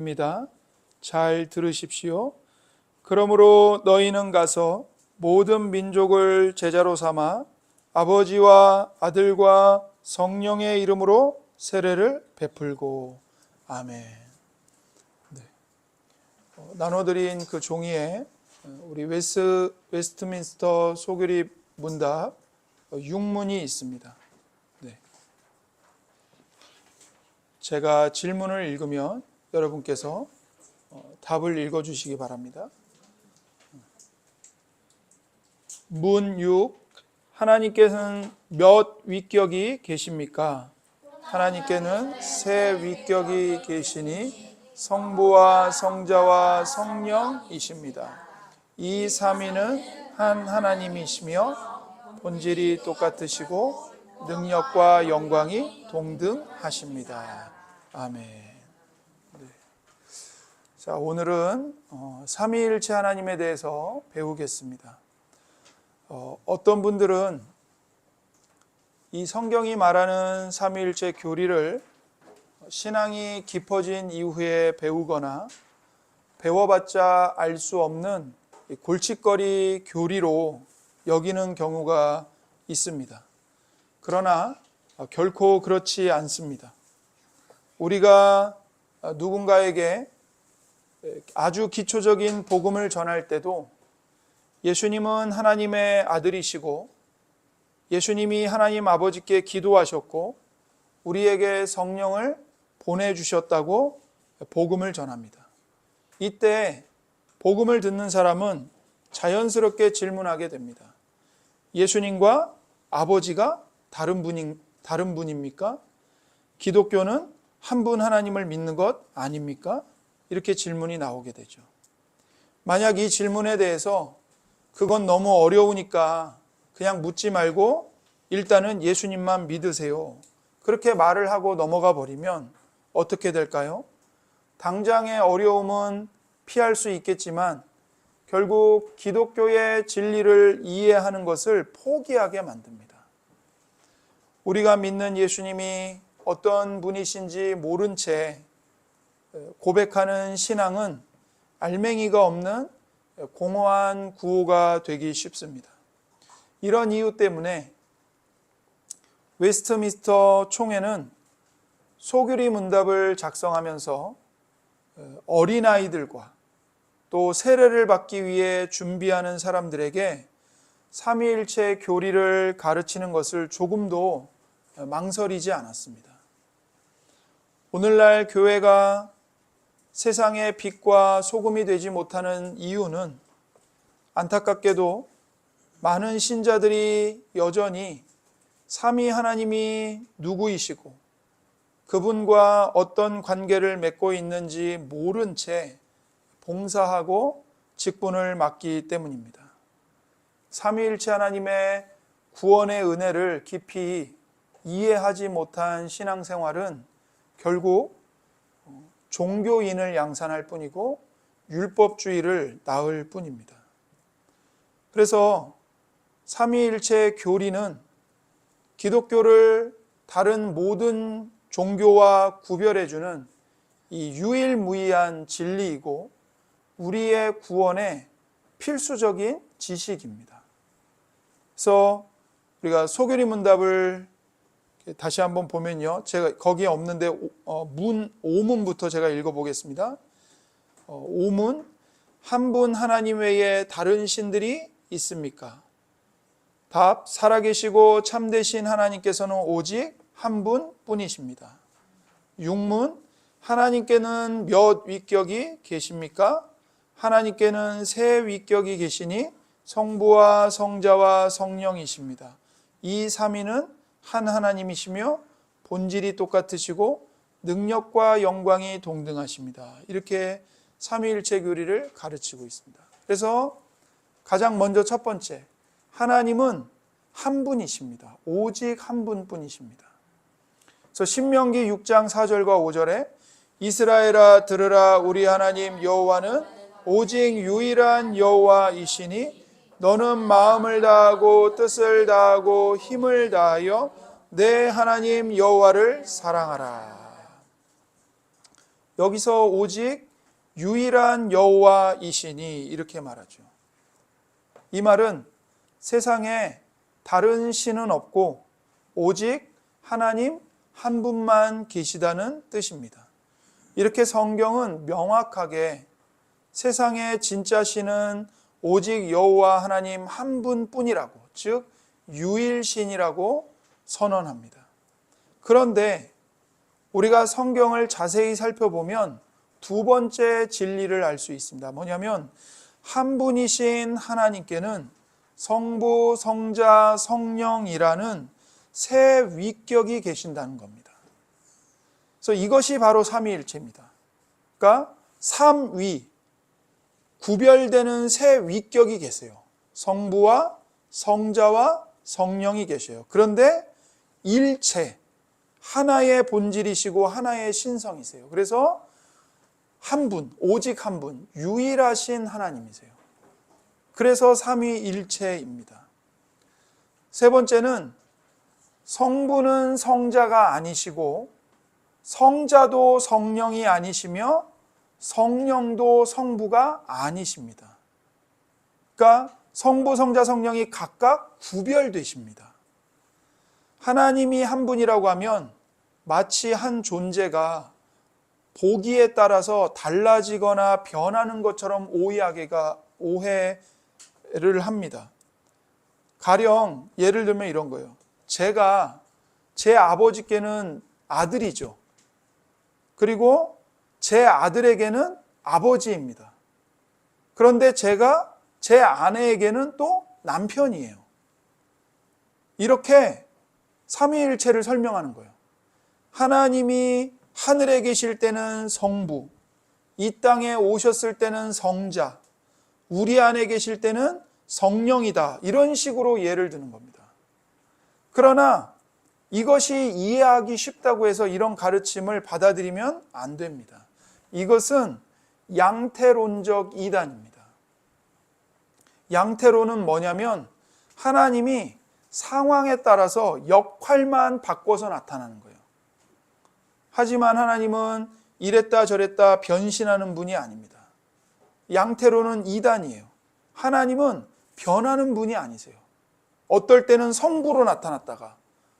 입니다. 잘 들으십시오. 그러므로 너희는 가서 모든 민족을 제자로 삼아 아버지와 아들과 성령의 이름으로 세례를 베풀고. 아멘. 네. 나눠드린 그 종이에 우리 웨스트민스터 소교리 문답 6문이 있습니다. 네. 제가 질문을 읽으면 여러분께서 답을 읽어주시기 바랍니다. 문 6. 하나님께서는 몇 위격이 계십니까? 하나님께는 세 위격이 계시니 성부와 성자와 성령이십니다. 이 삼위는 한 하나님이시며 본질이 똑같으시고 능력과 영광이 동등하십니다. 아멘. 자, 오늘은 삼위일체 하나님에 대해서 배우겠습니다. 어떤 분들은 이 성경이 말하는 삼위일체 교리를 신앙이 깊어진 이후에 배우거나 배워봤자 알 수 없는 골칫거리 교리로 여기는 경우가 있습니다. 그러나 결코 그렇지 않습니다. 우리가 누군가에게 아주 기초적인 복음을 전할 때도 예수님은 하나님의 아들이시고 예수님이 하나님 아버지께 기도하셨고 우리에게 성령을 보내주셨다고 복음을 전합니다. 이때 복음을 듣는 사람은 자연스럽게 질문하게 됩니다. 예수님과 아버지가 다른 분입니까? 기독교는 한 분 하나님을 믿는 것 아닙니까? 이렇게 질문이 나오게 되죠. 만약 이 질문에 대해서 그건 너무 어려우니까 그냥 묻지 말고 일단은 예수님만 믿으세요, 그렇게 말을 하고 넘어가 버리면 어떻게 될까요? 당장의 어려움은 피할 수 있겠지만 결국 기독교의 진리를 이해하는 것을 포기하게 만듭니다. 우리가 믿는 예수님이 어떤 분이신지 모른 채 고백하는 신앙은 알맹이가 없는 공허한 구호가 되기 쉽습니다. 이런 이유 때문에 웨스트민스터 총회는 소교리 문답을 작성하면서 어린아이들과 또 세례를 받기 위해 준비하는 사람들에게 삼위일체 교리를 가르치는 것을 조금도 망설이지 않았습니다. 오늘날 교회가 세상의 빛과 소금이 되지 못하는 이유는 안타깝게도 많은 신자들이 여전히 삼위 하나님이 누구이시고 그분과 어떤 관계를 맺고 있는지 모른 채 봉사하고 직분을 맡기 때문입니다. 삼위일체 하나님의 구원의 은혜를 깊이 이해하지 못한 신앙생활은 결국 종교인을 양산할 뿐이고 율법주의를 낳을 뿐입니다. 그래서 삼위일체 교리는 기독교를 다른 모든 종교와 구별해주는 이 유일무이한 진리이고 우리의 구원의 필수적인 지식입니다. 그래서 우리가 소교리 문답을 다시 한번 보면요, 제가 거기에 없는데 5문부터 제가 읽어보겠습니다. 5문. 한 분 하나님 외에 다른 신들이 있습니까? 답. 살아계시고 참되신 하나님께서는 오직 한 분뿐이십니다. 6문. 하나님께는 몇 위격이 계십니까? 하나님께는 세 위격이 계시니 성부와 성자와 성령이십니다. 이 삼위는 한 하나님이시며 본질이 똑같으시고 능력과 영광이 동등하십니다. 이렇게 삼위일체 교리를 가르치고 있습니다. 그래서 가장 먼저 첫 번째, 하나님은 한 분이십니다. 오직 한 분뿐이십니다. 그래서 신명기 6장 4절과 5절에 이스라엘아 들으라, 우리 하나님 여호와는 오직 유일한 여호와이시니 너는 마음을 다하고 뜻을 다하고 힘을 다하여 내 하나님 여호와를 사랑하라. 여기서 오직 유일한 여호와이시니 이렇게 말하죠. 이 말은 세상에 다른 신은 없고 오직 하나님 한 분만 계시다는 뜻입니다. 이렇게 성경은 명확하게 세상의 진짜 신은 오직 여호와 하나님 한 분뿐이라고, 즉 유일신이라고 선언합니다. 그런데 우리가 성경을 자세히 살펴보면 두 번째 진리를 알 수 있습니다. 뭐냐면 한 분이신 하나님께는 성부, 성자, 성령이라는 세 위격이 계신다는 겁니다. 그래서 이것이 바로 삼위일체입니다. 그러니까 삼위, 구별되는 세 위격이 계세요. 성부와 성자와 성령이 계셔요. 그런데 일체, 하나의 본질이시고 하나의 신성이세요. 그래서 한 분, 오직 한 분, 유일하신 하나님이세요. 그래서 삼위일체입니다. 세 번째는 성부는 성자가 아니시고 성자도 성령이 아니시며 성령도 성부가 아니십니다. 그러니까 성부, 성자, 성령이 각각 구별되십니다. 하나님이 한 분이라고 하면 마치 한 존재가 보기에 따라서 달라지거나 변하는 것처럼 오해를 합니다. 가령 예를 들면 이런 거예요. 제가 제 아버지께는 아들이죠. 그리고 제 아들에게는 아버지입니다. 그런데 제가 제 아내에게는 또 남편이에요. 이렇게 삼위일체를 설명하는 거예요. 하나님이 하늘에 계실 때는 성부, 이 땅에 오셨을 때는 성자, 우리 안에 계실 때는 성령이다. 이런 식으로 예를 드는 겁니다. 그러나 이것이 이해하기 쉽다고 해서 이런 가르침을 받아들이면 안 됩니다. 이것은 양태론적 이단입니다. 양태론은 뭐냐면 하나님이 상황에 따라서 역할만 바꿔서 나타나는 거예요. 하지만 하나님은 이랬다 저랬다 변신하는 분이 아닙니다. 양태론은 이단이에요. 하나님은 변하는 분이 아니세요. 어떨 때는 성부로 나타났다가,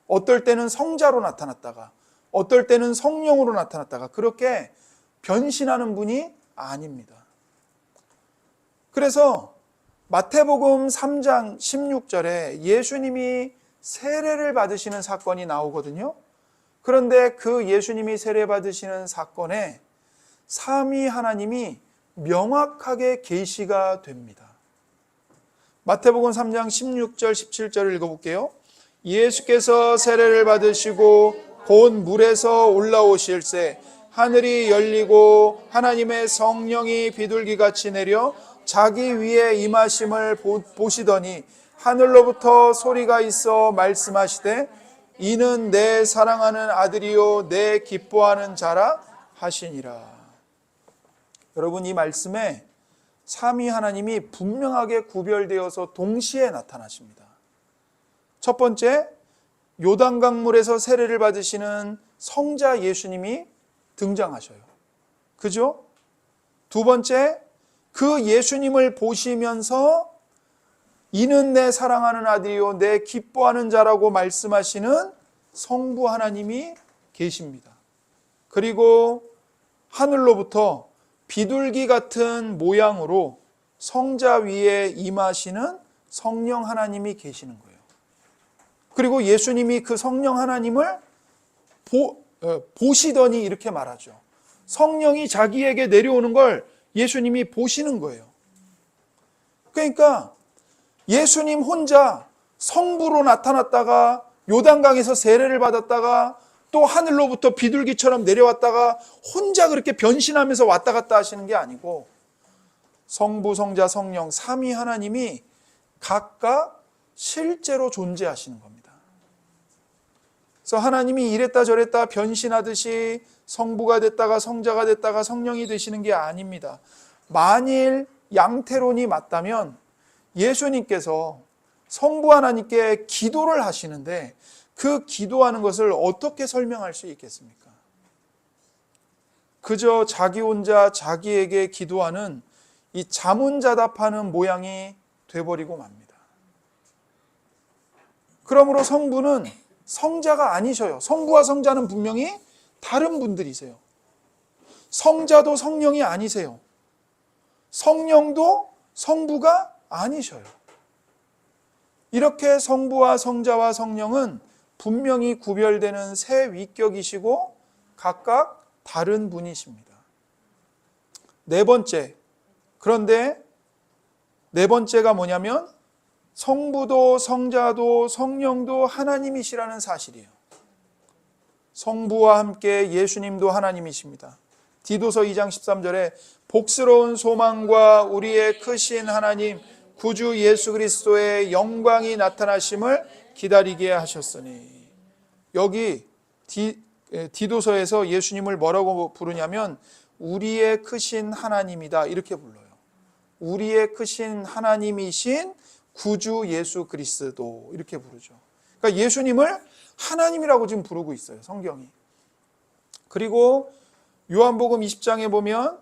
어떨 때는 성자로 나타났다가, 어떨 때는 성령으로 나타났다가 그렇게 변신하는 분이 아닙니다. 그래서 마태복음 3장 16절에 예수님이 세례를 받으시는 사건이 나오거든요. 그런데 그 예수님이 세례 받으시는 사건에 삼위 하나님이 명확하게 계시가 됩니다. 마태복음 3장 16절 17절을 읽어볼게요. 예수께서 세례를 받으시고 곧 물에서 올라오실새 하늘이 열리고 하나님의 성령이 비둘기같이 내려 자기 위에 임하심을 보시더니 하늘로부터 소리가 있어 말씀하시되 이는 내 사랑하는 아들이요 내 기뻐하는 자라 하시니라. 여러분, 이 말씀에 삼위 하나님이 분명하게 구별되어서 동시에 나타나십니다. 첫 번째, 요단강물에서 세례를 받으시는 성자 예수님이 등장하셔요. 그죠? 두 번째, 그 예수님을 보시면서 이는 내 사랑하는 아들이요 내 기뻐하는 자라고 말씀하시는 성부 하나님이 계십니다. 그리고 하늘로부터 비둘기 같은 모양으로 성자 위에 임하시는 성령 하나님이 계시는 거예요. 그리고 예수님이 그 성령 하나님을 보시더니 이렇게 말하죠. 성령이 자기에게 내려오는 걸 예수님이 보시는 거예요. 그러니까 예수님 혼자 성부로 나타났다가 요단강에서 세례를 받았다가 또 하늘로부터 비둘기처럼 내려왔다가 혼자 그렇게 변신하면서 왔다 갔다 하시는 게 아니고 성부, 성자, 성령 삼위 하나님이 각각 실제로 존재하시는 겁니다. 그래서 하나님이 이랬다 저랬다 변신하듯이 성부가 됐다가 성자가 됐다가 성령이 되시는 게 아닙니다. 만일 양태론이 맞다면 예수님께서 성부 하나님께 기도를 하시는데 그 기도하는 것을 어떻게 설명할 수 있겠습니까? 그저 자기 혼자 자기에게 기도하는 이 자문자답하는 모양이 돼버리고 맙니다. 그러므로 성부는 성자가 아니셔요. 성부와 성자는 분명히 다른 분들이세요. 성자도 성령이 아니세요. 성령도 성부가 아니셔요. 이렇게 성부와 성자와 성령은 분명히 구별되는 세 위격이시고 각각 다른 분이십니다. 네 번째, 그런데 네 번째가 뭐냐면 성부도 성자도 성령도 하나님이시라는 사실이에요. 성부와 함께 예수님도 하나님이십니다. 디도서 2장 13절에 복스러운 소망과 우리의 크신 하나님 구주 예수 그리스도의 영광이 나타나심을 기다리게 하셨으니, 여기 디도서에서 예수님을 뭐라고 부르냐면 우리의 크신 하나님이다 이렇게 불러요. 우리의 크신 하나님이신 구주 예수 그리스도 이렇게 부르죠. 그러니까 예수님을 하나님이라고 지금 부르고 있어요, 성경이. 그리고 요한복음 20장에 보면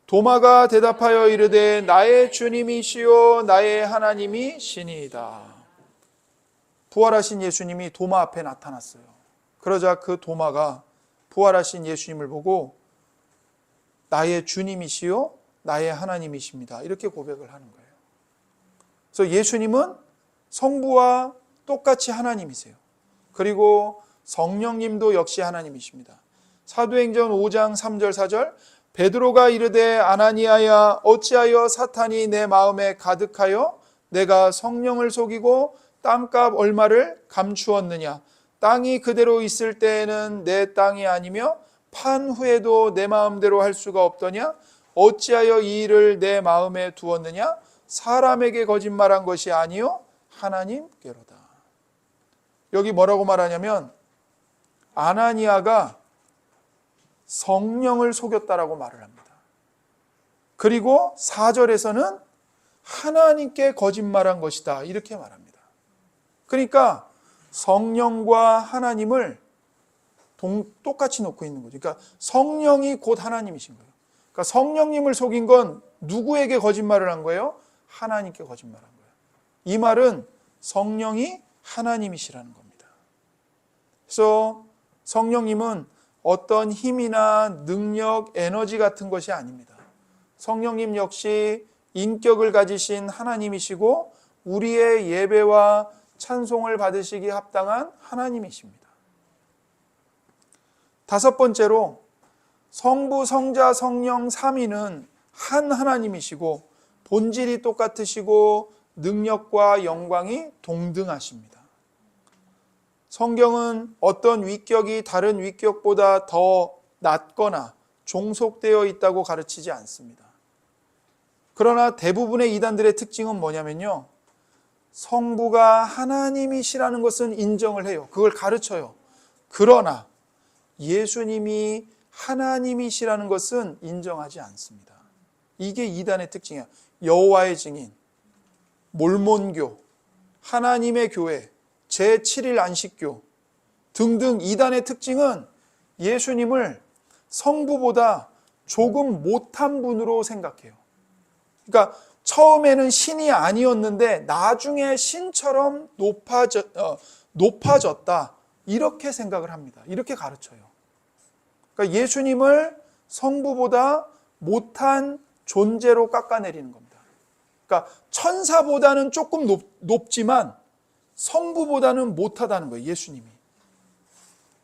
도마가 대답하여 이르되 나의 주님이시요 나의 하나님이시니이다. 부활하신 예수님이 도마 앞에 나타났어요. 그러자 그 도마가 부활하신 예수님을 보고 나의 주님이시요 나의 하나님이십니다 이렇게 고백을 하는 거예요. 그래서 예수님은 성부와 똑같이 하나님이세요. 그리고 성령님도 역시 하나님이십니다. 사도행전 5장 3절 4절 베드로가 이르되 아나니아야 어찌하여 사탄이 내 마음에 가득하여 내가 성령을 속이고 땅값 얼마를 감추었느냐. 땅이 그대로 있을 때에는 내 땅이 아니며 판 후에도 내 마음대로 할 수가 없더냐. 어찌하여 이 일을 내 마음에 두었느냐. 사람에게 거짓말한 것이 아니요 하나님께로다. 여기 뭐라고 말하냐면 아나니아가 성령을 속였다라고 말을 합니다. 그리고 4절에서는 하나님께 거짓말한 것이다 이렇게 말합니다. 그러니까 성령과 하나님을 똑같이 놓고 있는 거죠. 그러니까 성령이 곧 하나님이신 거예요. 그러니까 성령님을 속인 건 누구에게 거짓말을 한 거예요? 하나님께 거짓말한 거예요. 이 말은 성령이 하나님이시라는 겁니다. 그래서 성령님은 어떤 힘이나 능력, 에너지 같은 것이 아닙니다. 성령님 역시 인격을 가지신 하나님이시고 우리의 예배와 찬송을 받으시기 합당한 하나님이십니다. 다섯 번째로 성부, 성자, 성령 삼위는 한 하나님이시고 본질이 똑같으시고 능력과 영광이 동등하십니다. 성경은 어떤 위격이 다른 위격보다 더 낮거나 종속되어 있다고 가르치지 않습니다. 그러나 대부분의 이단들의 특징은 뭐냐면요, 성부가 하나님이시라는 것은 인정을 해요. 그걸 가르쳐요. 그러나 예수님이 하나님이시라는 것은 인정하지 않습니다. 이게 이단의 특징이야. 여호와의 증인, 몰몬교, 하나님의 교회, 제7일 안식교 등등 이단의 특징은 예수님을 성부보다 조금 못한 분으로 생각해요. 그러니까 처음에는 신이 아니었는데 나중에 신처럼 높아졌다 이렇게 생각을 합니다. 이렇게 가르쳐요. 그러니까 예수님을 성부보다 못한 존재로 깎아내리는 겁니다. 그러니까 천사보다는 조금 높지만 성부보다는 못하다는 거예요, 예수님이.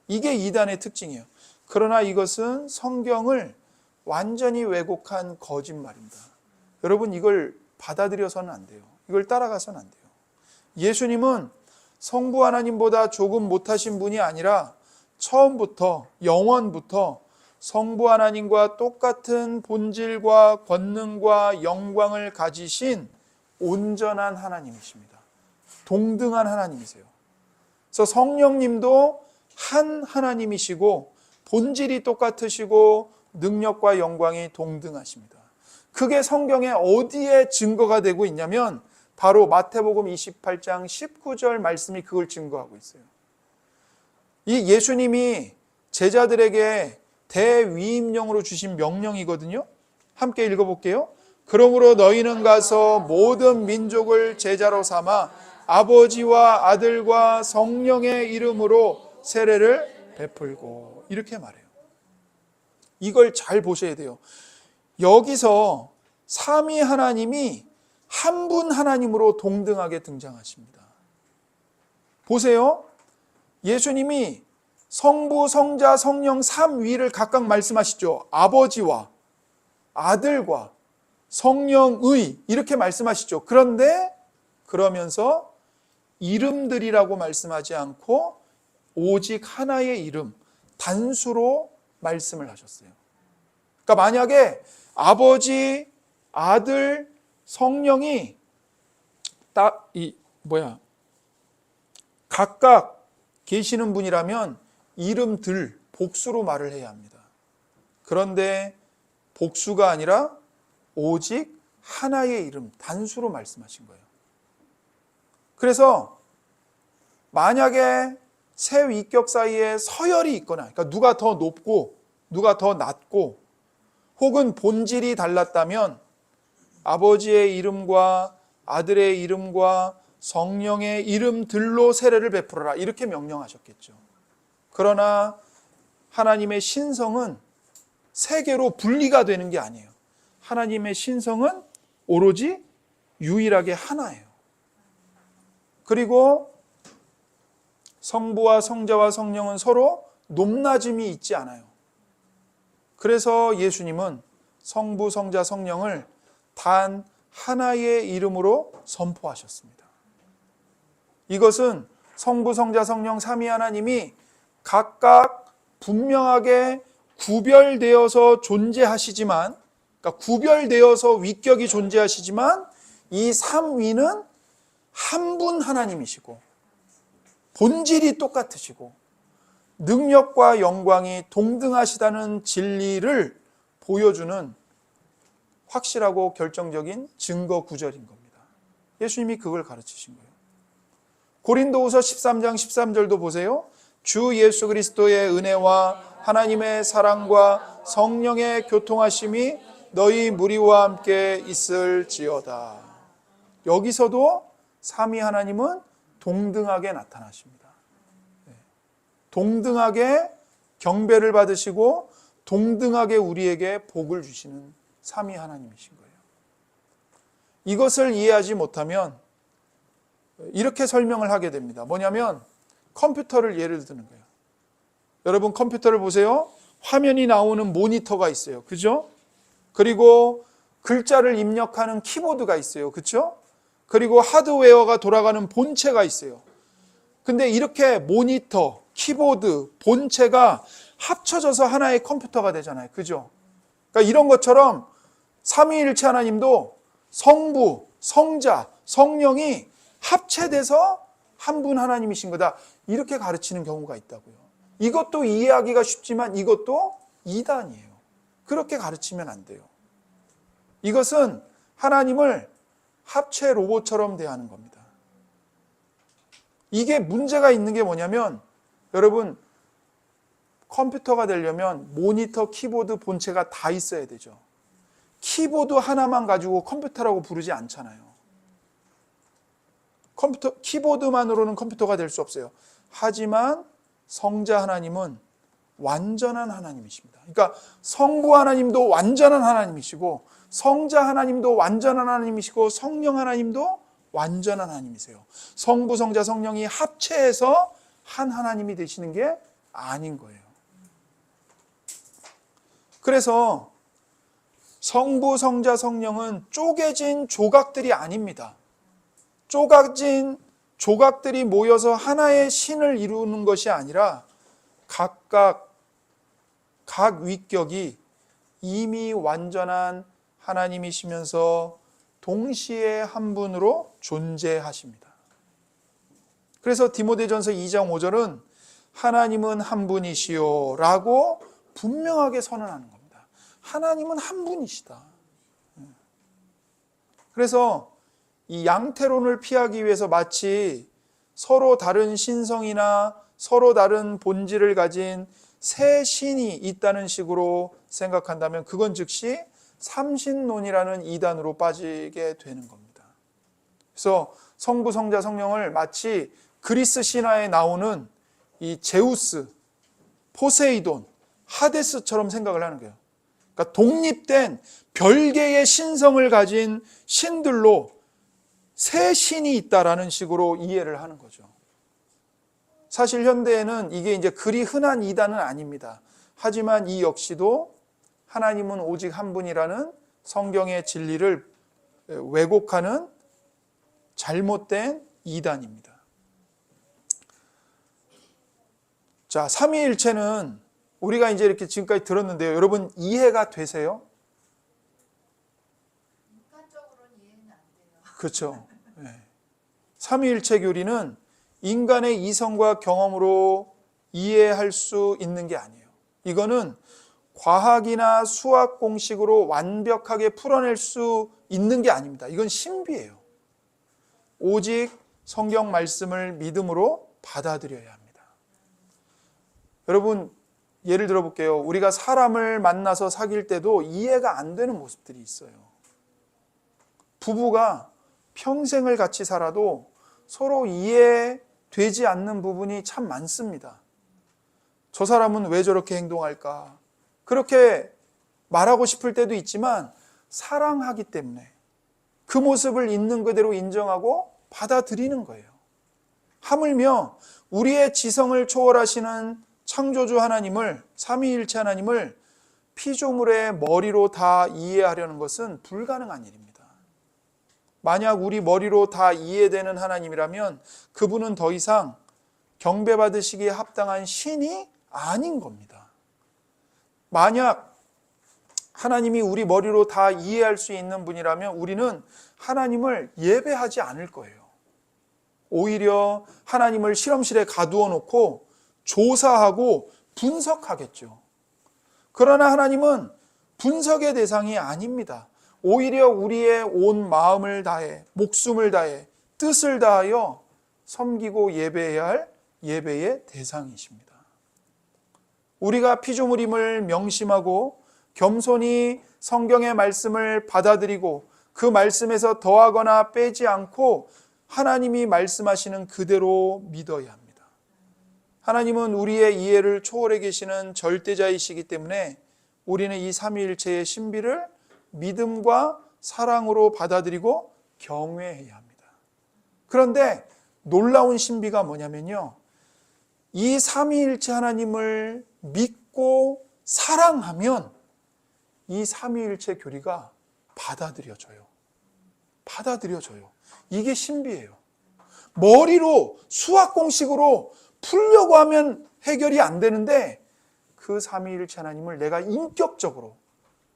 이게 이단의 특징이에요. 그러나 이것은 성경을 완전히 왜곡한 거짓말입니다. 여러분, 이걸 받아들여서는 안 돼요. 이걸 따라가서는 안 돼요. 예수님은 성부 하나님보다 조금 못하신 분이 아니라 처음부터, 영원부터 성부 하나님과 똑같은 본질과 권능과 영광을 가지신 온전한 하나님이십니다. 동등한 하나님이세요. 그래서 성령님도 한 하나님이시고 본질이 똑같으시고 능력과 영광이 동등하십니다. 그게 성경에 어디에 증거가 되고 있냐면 바로 마태복음 28장 19절 말씀이 그걸 증거하고 있어요. 이 예수님이 제자들에게 대위임령으로 주신 명령이거든요. 함께 읽어볼게요. 그러므로 너희는 가서 모든 민족을 제자로 삼아 아버지와 아들과 성령의 이름으로 세례를 베풀고, 이렇게 말해요. 이걸 잘 보셔야 돼요. 여기서 삼위 하나님이 한 분 하나님으로 동등하게 등장하십니다. 보세요. 예수님이 성부, 성자, 성령 삼위를 각각 말씀하시죠. 아버지와 아들과 성령의, 이렇게 말씀하시죠. 그런데 그러면서 이름들이라고 말씀하지 않고 오직 하나의 이름, 단수로 말씀을 하셨어요. 그러니까 만약에 아버지, 아들, 성령이 각각 계시는 분이라면 이름들, 복수로 말을 해야 합니다. 그런데 복수가 아니라 오직 하나의 이름, 단수로 말씀하신 거예요. 그래서 만약에 세 위격 사이에 서열이 있거나, 그러니까 누가 더 높고 누가 더 낮고 혹은 본질이 달랐다면 아버지의 이름과 아들의 이름과 성령의 이름들로 세례를 베풀어라, 이렇게 명령하셨겠죠. 그러나 하나님의 신성은 세 개로 분리가 되는 게 아니에요. 하나님의 신성은 오로지 유일하게 하나예요. 그리고 성부와 성자와 성령은 서로 높낮임이 있지 않아요. 그래서 예수님은 성부, 성자, 성령을 단 하나의 이름으로 선포하셨습니다. 이것은 성부, 성자, 성령 삼위 하나님이 각각 분명하게 구별되어서 존재하시지만, 그러니까 구별되어서 위격이 존재하시지만 이 삼위는 한 분 하나님이시고 본질이 똑같으시고 능력과 영광이 동등하시다는 진리를 보여주는 확실하고 결정적인 증거 구절인 겁니다. 예수님이 그걸 가르치신 거예요. 고린도후서 13장 13절도 보세요. 주 예수 그리스도의 은혜와 하나님의 사랑과 성령의 교통하심이 너희 무리와 함께 있을지어다. 여기서도 삼위 하나님은 동등하게 나타나십니다. 동등하게 경배를 받으시고 동등하게 우리에게 복을 주시는 삼위 하나님이신 거예요. 이것을 이해하지 못하면 이렇게 설명을 하게 됩니다. 뭐냐면 컴퓨터를 예를 드는 거예요. 여러분 컴퓨터를 보세요. 화면이 나오는 모니터가 있어요. 그죠? 그리고 글자를 입력하는 키보드가 있어요. 그렇죠? 그리고 하드웨어가 돌아가는 본체가 있어요. 근데 이렇게 모니터, 키보드, 본체가 합쳐져서 하나의 컴퓨터가 되잖아요. 그죠? 그러니까 이런 것처럼 삼위일체 하나님도 성부, 성자, 성령이 합체돼서 한 분 하나님이신 거다, 이렇게 가르치는 경우가 있다고요. 이것도 이해하기가 쉽지만 이것도 이단이에요. 그렇게 가르치면 안 돼요. 이것은 하나님을 합체 로봇처럼 대하는 겁니다. 이게 문제가 있는 게 뭐냐면, 여러분 컴퓨터가 되려면 모니터, 키보드, 본체가 다 있어야 되죠. 키보드 하나만 가지고 컴퓨터라고 부르지 않잖아요. 키보드만으로는 컴퓨터가 될 수 없어요. 하지만 성자 하나님은 완전한 하나님이십니다. 그러니까 성부 하나님도 완전한 하나님이시고 성자 하나님도 완전한 하나님이시고 성령 하나님도 완전한 하나님이세요. 성부, 성자, 성령이 합체해서 한 하나님이 되시는 게 아닌 거예요. 그래서 성부, 성자, 성령은 쪼개진 조각들이 아닙니다. 쪼개진 조각들이 모여서 하나의 신을 이루는 것이 아니라 각 위격이 이미 완전한 하나님이시면서 동시에 한 분으로 존재하십니다. 그래서 디모데전서 2장 5절은 하나님은 한 분이시요 라고 분명하게 선언하는 겁니다. 하나님은 한 분이시다. 그래서 이 양태론을 피하기 위해서 마치 서로 다른 신성이나 서로 다른 본질을 가진 새 신이 있다는 식으로 생각한다면 그건 즉시 삼신론이라는 이단으로 빠지게 되는 겁니다. 그래서 성부, 성자, 성령을 마치 그리스 신화에 나오는 이 제우스, 포세이돈, 하데스처럼 생각을 하는 거예요. 그러니까 독립된 별개의 신성을 가진 신들로 새 신이 있다라는 식으로 이해를 하는 거죠. 사실 현대에는 이게 이제 그리 흔한 이단은 아닙니다. 하지만 이 역시도 하나님은 오직 한 분이라는 성경의 진리를 왜곡하는 잘못된 이단입니다. 자, 삼위일체는 우리가 이제 이렇게 지금까지 들었는데요. 여러분 이해가 되세요? 인간적으로는 이해는 안 돼요. 그렇죠. 네. 삼위일체 교리는 인간의 이성과 경험으로 이해할 수 있는 게 아니에요. 이거는 과학이나 수학 공식으로 완벽하게 풀어낼 수 있는 게 아닙니다. 이건 신비예요. 오직 성경 말씀을 믿음으로 받아들여야 합니다. 여러분 예를 들어 볼게요. 우리가 사람을 만나서 사귈 때도 이해가 안 되는 모습들이 있어요. 부부가 평생을 같이 살아도 서로 이해되지 않는 부분이 참 많습니다. 저 사람은 왜 저렇게 행동할까? 그렇게 말하고 싶을 때도 있지만 사랑하기 때문에 그 모습을 있는 그대로 인정하고 받아들이는 거예요. 하물며 우리의 지성을 초월하시는 창조주 하나님을, 삼위일체 하나님을 피조물의 머리로 다 이해하려는 것은 불가능한 일입니다. 만약 우리 머리로 다 이해되는 하나님이라면 그분은 더 이상 경배받으시기에 합당한 신이 아닌 겁니다. 만약 하나님이 우리 머리로 다 이해할 수 있는 분이라면 우리는 하나님을 예배하지 않을 거예요. 오히려 하나님을 실험실에 가두어 놓고 조사하고 분석하겠죠. 그러나 하나님은 분석의 대상이 아닙니다. 오히려 우리의 온 마음을 다해, 목숨을 다해, 뜻을 다하여 섬기고 예배해야 할 예배의 대상이십니다. 우리가 피조물임을 명심하고 겸손히 성경의 말씀을 받아들이고 그 말씀에서 더하거나 빼지 않고 하나님이 말씀하시는 그대로 믿어야 합니다. 하나님은 우리의 이해를 초월해 계시는 절대자이시기 때문에 우리는 이 삼위일체의 신비를 믿음과 사랑으로 받아들이고 경외해야 합니다. 그런데 놀라운 신비가 뭐냐면요. 이 삼위일체 하나님을 믿고 사랑하면 이 삼위일체 교리가 받아들여져요. 받아들여져요. 이게 신비예요. 머리로 수학 공식으로 풀려고 하면 해결이 안 되는데 그 삼위일체 하나님을 내가 인격적으로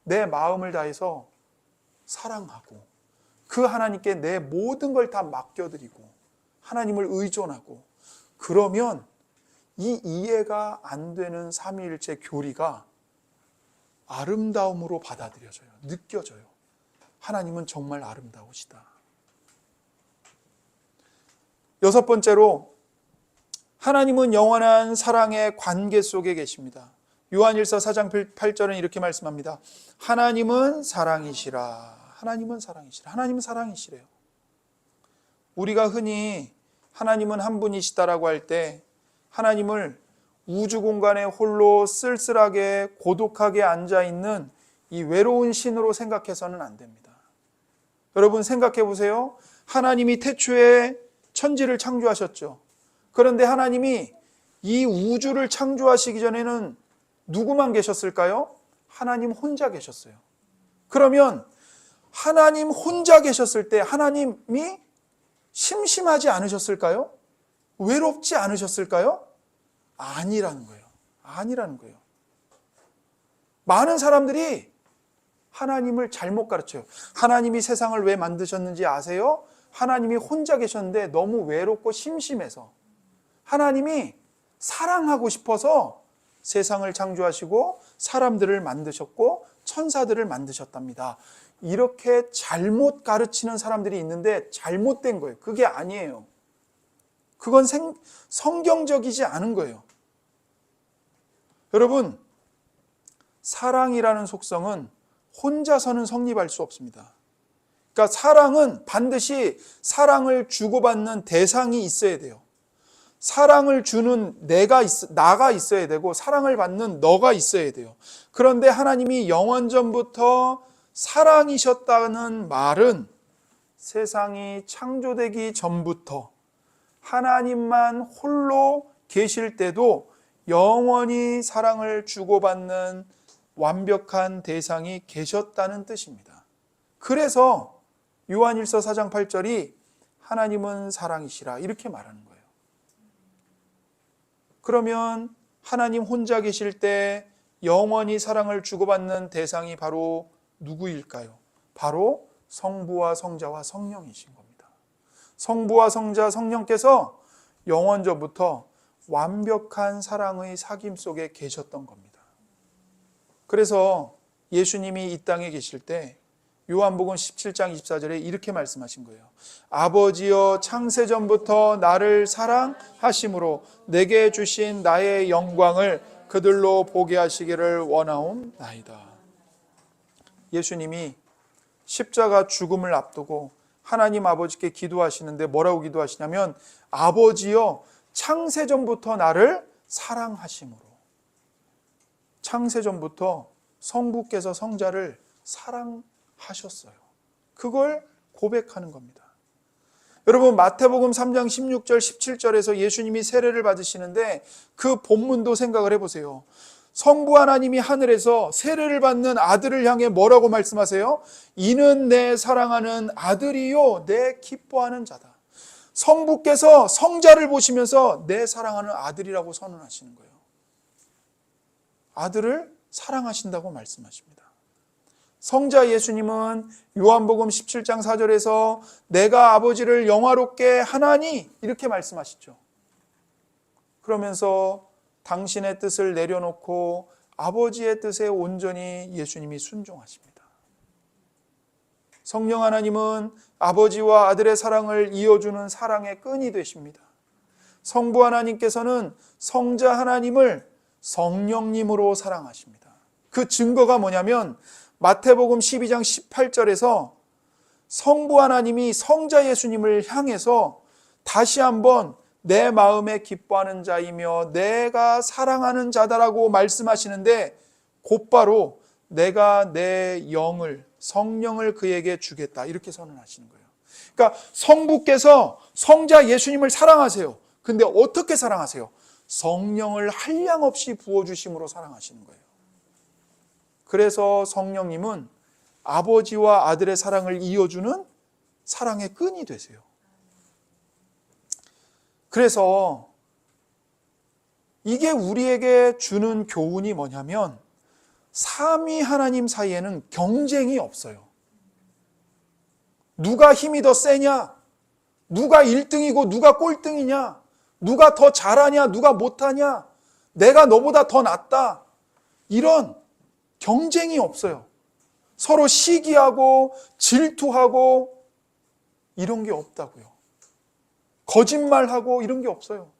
내 마음을 다해서 사랑하고 그 하나님께 내 모든 걸 다 맡겨드리고 하나님을 의존하고 그러면 이 이해가 안 되는 삼위일체 교리가 아름다움으로 받아들여져요. 느껴져요. 하나님은 정말 아름다우시다. 여섯 번째로 하나님은 영원한 사랑의 관계 속에 계십니다. 요한일서 4장 8절은 이렇게 말씀합니다. 하나님은 사랑이시라. 하나님은 사랑이시라. 하나님은 사랑이시래요. 우리가 흔히 하나님은 한 분이시다라고 할 때 하나님을 우주 공간에 홀로 쓸쓸하게 고독하게 앉아있는 이 외로운 신으로 생각해서는 안 됩니다. 여러분 생각해 보세요. 하나님이 태초에 천지를 창조하셨죠. 그런데 하나님이 이 우주를 창조하시기 전에는 누구만 계셨을까요? 하나님 혼자 계셨어요. 그러면 하나님 혼자 계셨을 때 하나님이 심심하지 않으셨을까요? 외롭지 않으셨을까요? 아니라는 거예요. 아니라는 거예요. 많은 사람들이 하나님을 잘못 가르쳐요. 하나님이 세상을 왜 만드셨는지 아세요? 하나님이 혼자 계셨는데 너무 외롭고 심심해서 하나님이 사랑하고 싶어서 세상을 창조하시고 사람들을 만드셨고 천사들을 만드셨답니다. 이렇게 잘못 가르치는 사람들이 있는데 잘못된 거예요. 그게 아니에요. 그건 성경적이지 않은 거예요. 여러분, 사랑이라는 속성은 혼자서는 성립할 수 없습니다. 그러니까 사랑은 반드시 사랑을 주고받는 대상이 있어야 돼요. 사랑을 주는 나가 있어야 되고 사랑을 받는 너가 있어야 돼요. 그런데 하나님이 영원전부터 사랑이셨다는 말은 세상이 창조되기 전부터 하나님만 홀로 계실 때도 영원히 사랑을 주고받는 완벽한 대상이 계셨다는 뜻입니다. 그래서 요한일서 4장 8절이 하나님은 사랑이시라 이렇게 말하는 거예요. 그러면 하나님 혼자 계실 때 영원히 사랑을 주고받는 대상이 바로 누구일까요? 바로 성부와 성자와 성령이신 겁니다. 성부와 성자 성령께서 영원전부터 완벽한 사랑의 사귐 속에 계셨던 겁니다. 그래서 예수님이 이 땅에 계실 때 요한복음 17장 24절에 이렇게 말씀하신 거예요. 아버지여 창세전부터 나를 사랑하심으로 내게 주신 나의 영광을 그들로 보게 하시기를 원하옵나이다. 예수님이 십자가 죽음을 앞두고 하나님 아버지께 기도하시는데 뭐라고 기도하시냐면 아버지여 창세전부터 나를 사랑하심으로. 창세전부터 성부께서 성자를 사랑하셨어요. 그걸 고백하는 겁니다. 여러분 마태복음 3장 16절 17절에서 예수님이 세례를 받으시는데 그 본문도 생각을 해보세요. 성부 하나님이 하늘에서 세례를 받는 아들을 향해 뭐라고 말씀하세요? 이는 내 사랑하는 아들이요 내 기뻐하는 자다. 성부께서 성자를 보시면서 내 사랑하는 아들이라고 선언하시는 거예요. 아들을 사랑하신다고 말씀하십니다. 성자 예수님은 요한복음 17장 4절에서 내가 아버지를 영화롭게 하나니 이렇게 말씀하시죠. 그러면서 당신의 뜻을 내려놓고 아버지의 뜻에 온전히 예수님이 순종하십니다. 성령 하나님은 아버지와 아들의 사랑을 이어주는 사랑의 끈이 되십니다. 성부 하나님께서는 성자 하나님을 성령님으로 사랑하십니다. 그 증거가 뭐냐면 마태복음 12장 18절에서 성부 하나님이 성자 예수님을 향해서 다시 한번 내 마음에 기뻐하는 자이며 내가 사랑하는 자다라고 말씀하시는데 곧바로 내가 내 영을 성령을 그에게 주겠다 이렇게 선언하시는 거예요. 그러니까 성부께서 성자 예수님을 사랑하세요. 근데 어떻게 사랑하세요? 성령을 한량없이 부어주심으로 사랑하시는 거예요. 그래서 성령님은 아버지와 아들의 사랑을 이어주는 사랑의 끈이 되세요. 그래서 이게 우리에게 주는 교훈이 뭐냐면 삼위 하나님 사이에는 경쟁이 없어요. 누가 힘이 더 세냐? 누가 1등이고 누가 꼴등이냐? 누가 더 잘하냐? 누가 못하냐? 내가 너보다 더 낫다. 이런 경쟁이 없어요. 서로 시기하고 질투하고 이런 게 없다고요. 거짓말하고 이런 게 없어요.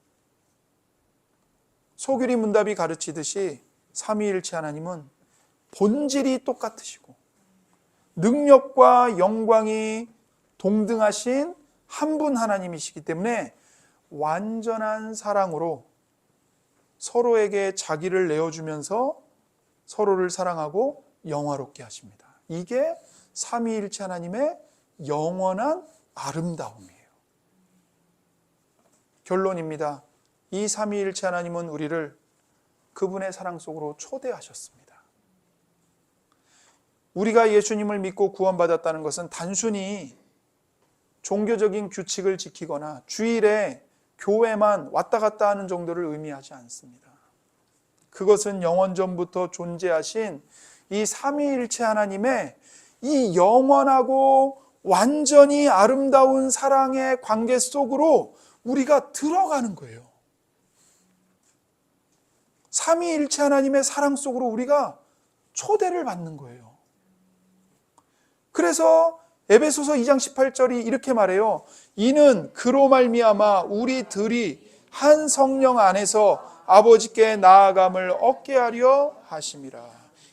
소규리 문답이 가르치듯이 삼위일체 하나님은 본질이 똑같으시고 능력과 영광이 동등하신 한 분 하나님이시기 때문에 완전한 사랑으로 서로에게 자기를 내어주면서 서로를 사랑하고 영화롭게 하십니다. 이게 삼위일체 하나님의 영원한 아름다움이에요. 결론입니다. 이 삼위일체 하나님은 우리를 그분의 사랑 속으로 초대하셨습니다. 우리가 예수님을 믿고 구원받았다는 것은 단순히 종교적인 규칙을 지키거나 주일에 교회만 왔다 갔다 하는 정도를 의미하지 않습니다. 그것은 영원전부터 존재하신 이 삼위일체 하나님의 이 영원하고 완전히 아름다운 사랑의 관계 속으로 우리가 들어가는 거예요. 삼위일체 하나님의 사랑 속으로 우리가 초대를 받는 거예요. 그래서 에베소서 2장 18절이 이렇게 말해요. 이는 그로 말미암아 우리들이 한 성령 안에서 아버지께 나아감을 얻게 하려 하심이라.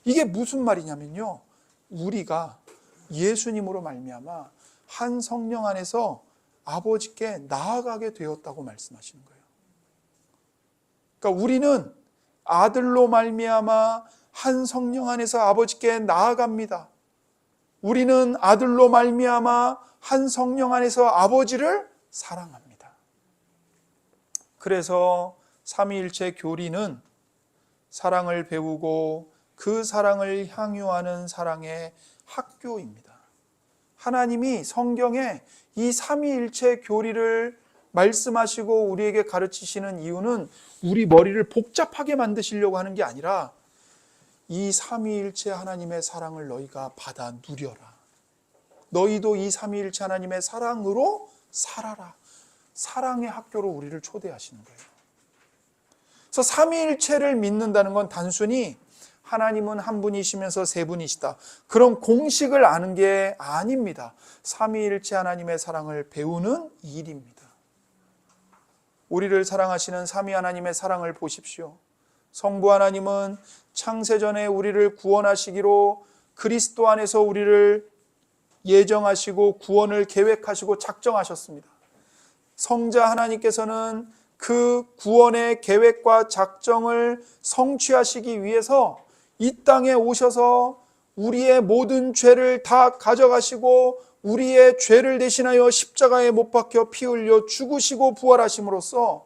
이게 무슨 말이냐면요, 우리가 예수님으로 말미암아 한 성령 안에서 아버지께 나아가게 되었다고 말씀하시는 거예요. 그러니까 우리는 아들로 말미암아 한 성령 안에서 아버지께 나아갑니다. 우리는 아들로 말미암아 한 성령 안에서 아버지를 사랑합니다. 그래서 삼위일체 교리는 사랑을 배우고 그 사랑을 향유하는 사랑의 학교입니다. 하나님이 성경에 이 삼위일체 교리를 말씀하시고 우리에게 가르치시는 이유는 우리 머리를 복잡하게 만드시려고 하는 게 아니라 이 삼위일체 하나님의 사랑을 너희가 받아 누려라. 너희도 이 삼위일체 하나님의 사랑으로 살아라. 사랑의 학교로 우리를 초대하시는 거예요. 그래서 삼위일체를 믿는다는 건 단순히 하나님은 한 분이시면서 세 분이시다, 그런 공식을 아는 게 아닙니다. 삼위일체 하나님의 사랑을 배우는 일입니다. 우리를 사랑하시는 삼위 하나님의 사랑을 보십시오. 성부 하나님은 창세전에 우리를 구원하시기로 그리스도 안에서 우리를 예정하시고 구원을 계획하시고 작정하셨습니다. 성자 하나님께서는 그 구원의 계획과 작정을 성취하시기 위해서 이 땅에 오셔서 우리의 모든 죄를 다 가져가시고 우리의 죄를 대신하여 십자가에 못 박혀 피 흘려 죽으시고 부활하심으로써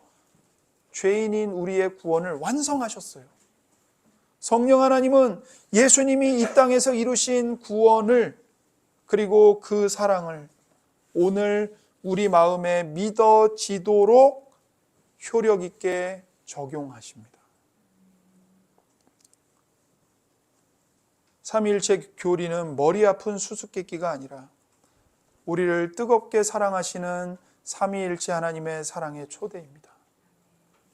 죄인인 우리의 구원을 완성하셨어요. 성령 하나님은 예수님이 이 땅에서 이루신 구원을, 그리고 그 사랑을 오늘 우리 마음에 믿어지도록 효력 있게 적용하십니다. 삼위일체 교리는 머리 아픈 수수께끼가 아니라 우리를 뜨겁게 사랑하시는 삼위일체 하나님의 사랑의 초대입니다.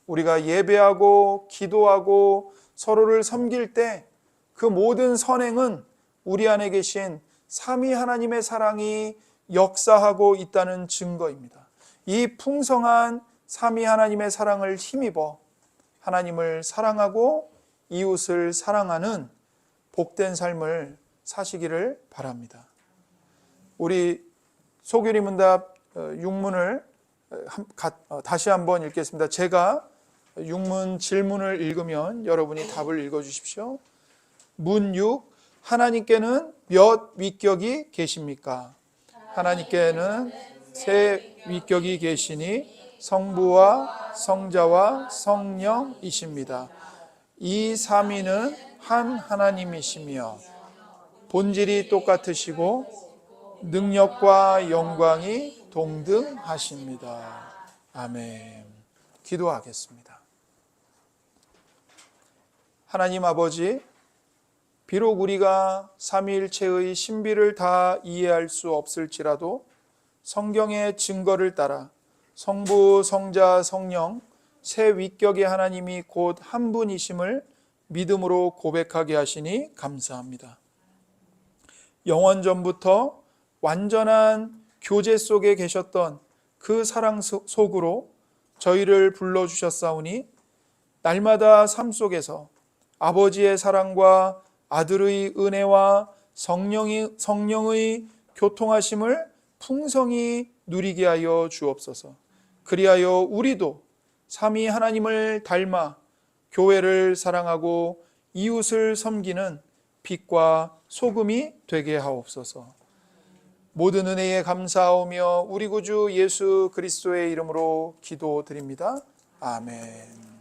우리가 예배하고 기도하고 서로를 섬길 때 그 모든 선행은 우리 안에 계신 삼위 하나님의 사랑이 역사하고 있다는 증거입니다. 이 풍성한 삼위 하나님의 사랑을 힘입어 하나님을 사랑하고 이웃을 사랑하는 복된 삶을 사시기를 바랍니다. 우리 소교리 문답 6문을 다시 한번 읽겠습니다. 제가 6문 질문을 읽으면 여러분이 답을 읽어주십시오. 문 6, 하나님께는 몇 위격이 계십니까? 하나님께는 세 위격이 계시니 성부와 성자와 성령이십니다. 이 삼위는 한 하나님이시며 본질이 똑같으시고 능력과 영광이 동등하십니다. 아멘. 기도하겠습니다. 하나님 아버지, 비록 우리가 삼위일체의 신비를 다 이해할 수 없을지라도 성경의 증거를 따라 성부, 성자, 성령 세 위격의 하나님이 곧 한 분이심을 믿음으로 고백하게 하시니 감사합니다. 영원전부터 완전한 교제 속에 계셨던 그 사랑 속으로 저희를 불러주셨사오니 날마다 삶 속에서 아버지의 사랑과 아들의 은혜와 성령의 교통하심을 풍성히 누리게 하여 주옵소서. 그리하여 우리도 삼위 하나님을 닮아 교회를 사랑하고 이웃을 섬기는 빛과 소금이 되게 하옵소서. 모든 은혜에 감사하오며 우리 구주 예수 그리스도의 이름으로 기도드립니다. 아멘.